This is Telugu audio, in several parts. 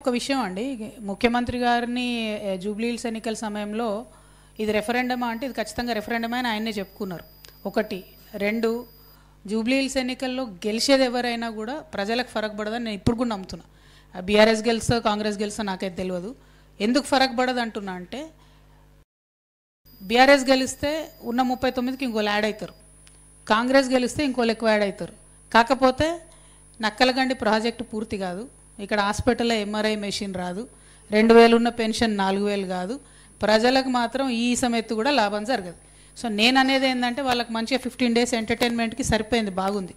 ఒక విషయం అండి, ముఖ్యమంత్రి గారిని జూబ్లీ హిల్స్ ఎన్నికల సమయంలో ఇది రెఫరెండమా అంటే ఇది ఖచ్చితంగా రెఫరెండమే అని ఆయనే చెప్పుకున్నారు. ఒకటి. రెండు, జూబ్లీ హిల్స్ ఎన్నికల్లో గెలిచేది ఎవరైనా కూడా ప్రజలకు ఫరక్ పడదని నేను ఇప్పుడు కూడా నమ్ముతున్నా. బీఆర్ఎస్ గెలుస్తా కాంగ్రెస్ గెలుస్తా నాకైతే తెలియదు. ఎందుకు ఫరక్ పడదు అంటున్నా అంటే, బీఆర్ఎస్ గెలిస్తే ఉన్న 39కి ఇంకోళ్ళు యాడ్ అవుతారు, కాంగ్రెస్ గెలిస్తే ఇంకోళ్ళు ఎక్కువ యాడ్ అవుతారు. కాకపోతే నక్కలగండి ప్రాజెక్టు పూర్తి కాదు, ఇక్కడ హాస్పిటల్లో ఎంఆర్ఐ మెషిన్ రాదు, 2000 ఉన్న పెన్షన్ 4000 కాదు, ప్రజలకు మాత్రం ఈ సమెత్తు కూడా లాభం జరగదు. సో నేను అనేది ఏంటంటే, వాళ్ళకి మంచిగా 15 days ఎంటర్టైన్మెంట్కి సరిపోయింది, బాగుంది.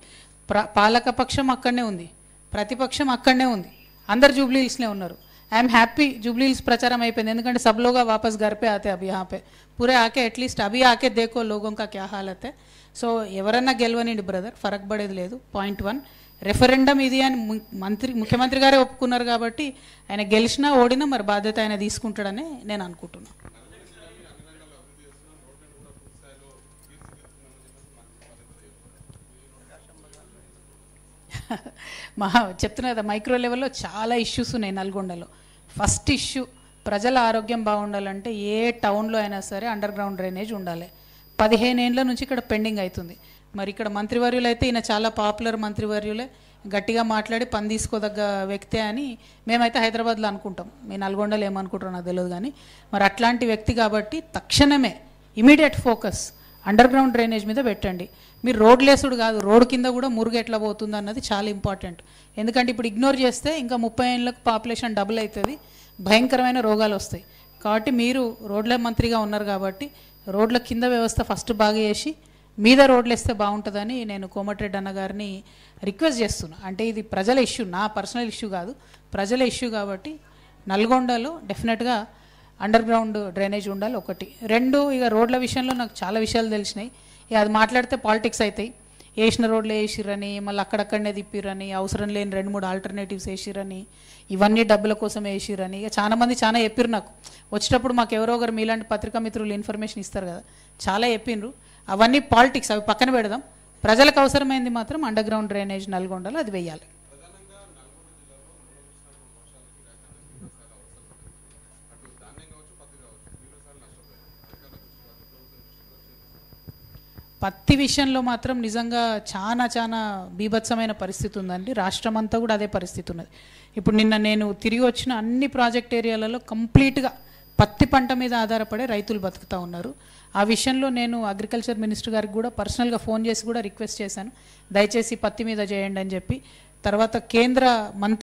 పాలకపక్షం అక్కడనే ఉంది, ప్రతిపక్షం అక్కడనే ఉంది, అందరు జూబ్లీ హిల్స్నే ఉన్నారు. ఐఎమ్ హ్యాపీ, జూబ్లీ హిల్స్ ప్రచారం అయిపోయింది. ఎందుకంటే सब लोग वापस घर पे आते अब यहाँ पे पूरे आके एटलीस्ट अभी आके देखो लोगों का क्या हालत है. సో ఎవరన్నా గెలవనండి బ్రదర్, ఫరక్ పడేది లేదు. పాయింట్ 1, రెఫరెండం ఇది అని ముఖ్యమంత్రి గారే ఒప్పుకున్నారు కాబట్టి ఆయన గెలిచినా ఓడినా మరి బాధ్యత ఆయన తీసుకుంటాడని నేను అనుకుంటున్నాను. చెప్తున్నా కదా, మైక్రో లెవెల్లో చాలా ఇష్యూస్ ఉన్నాయి నల్గొండలో. ఫస్ట్ ఇష్యూ, ప్రజల ఆరోగ్యం బాగుండాలంటే ఏ టౌన్లో అయినా సరే అండర్ గ్రౌండ్ డ్రైనేజ్ ఉండాలి. 15 ఏళ్ళ నుంచి ఇక్కడ పెండింగ్ అవుతుంది. మరి ఇక్కడ మంత్రివర్యులు అయితే ఈయన చాలా పాపులర్ మంత్రివర్యులే, గట్టిగా మాట్లాడి పని తీసుకోదగ్గ వ్యక్తే అని మేమైతే హైదరాబాద్లో అనుకుంటాం. మీ నల్గొండలో ఏమనుకుంటారో నాకు తెలియదు కానీ మరి అట్లాంటి వ్యక్తి కాబట్టి తక్షణమే immediate focus under ground drainage మీద పెట్టండి. మీరు రోడ్ లేసుడు కాదు, రోడ్ కింద కూడా మురుగు ఎట్లా పోతుంది అన్నది చాలా ఇంపార్టెంట్. ఎందుకంటే ఇప్పుడు ఇగ్నోర్ చేస్తే ఇంకా 30 ఏళ్ళకు పాపులేషన్ డబుల్ అవుతుంది, భయంకరమైన రోగాలు వస్తాయి. కాబట్టి మీరు రోడ్ల మంత్రిగా ఉన్నారు కాబట్టి రోడ్ల కింద వ్యవస్థ ఫస్ట్ బాగా చేసి మీద రోడ్లు వేస్తే బాగుంటుందని నేను కోమటిరెడ్డి అన్న గారిని రిక్వెస్ట్ చేస్తున్నా. అంటే ఇది ప్రజల ఇష్యూ, నా పర్సనల్ ఇష్యూ కాదు, ప్రజల ఇష్యూ కాబట్టి నల్గొండలో డెఫినెట్గా అండర్ గ్రౌండ్ డ్రైనేజ్ ఉండాలి. ఒకటి. రెండు, ఇక రోడ్ల విషయంలో నాకు చాలా విషయాలు తెలిసినాయి. ఇక అది మాట్లాడితే పాలిటిక్స్ అవుతాయి. వేసిన రోడ్లు వేసిరని, మళ్ళీ అక్కడక్కడనే తిప్పిరని, అవసరం లేని 2-3 ఆల్టర్నేటివ్స్ వేసిరని, ఇవన్నీ డబ్బుల కోసం వేసిరని ఇక చాలామంది చాలా చెప్పిర్రు. నాకు వచ్చేటప్పుడు మాకు ఎవరో ఒకరు మీలాంటి పత్రికా మిత్రులు ఇన్ఫర్మేషన్ ఇస్తారు కదా, చాలా చెప్పిండ్రు. అవన్నీ పాలిటిక్స్, అవి పక్కన పెడదాం. ప్రజలకు అవసరమైంది మాత్రం అండర్ గ్రౌండ్ డ్రైనేజ్ నల్గొండలో అది వెయ్యాలి. పత్తి విషయంలో మాత్రం నిజంగా చాలా బీభత్సమైన పరిస్థితి ఉందండి. రాష్ట్రం అంతా కూడా అదే పరిస్థితి ఉన్నది. ఇప్పుడు నిన్న నేను తిరిగి వచ్చిన అన్ని ప్రాజెక్ట్ ఏరియాలలో కంప్లీట్గా పత్తి పంట మీద ఆధారపడే రైతులు బతుకుతూ ఉన్నారు. ఆ విషయంలో నేను అగ్రికల్చర్ మినిస్టర్ గారికి కూడా పర్సనల్గా ఫోన్ చేసి కూడా రిక్వెస్ట్ చేశాను, దయచేసి పత్తి మీద చేయండి అని చెప్పి. తర్వాత కేంద్ర మంత్రి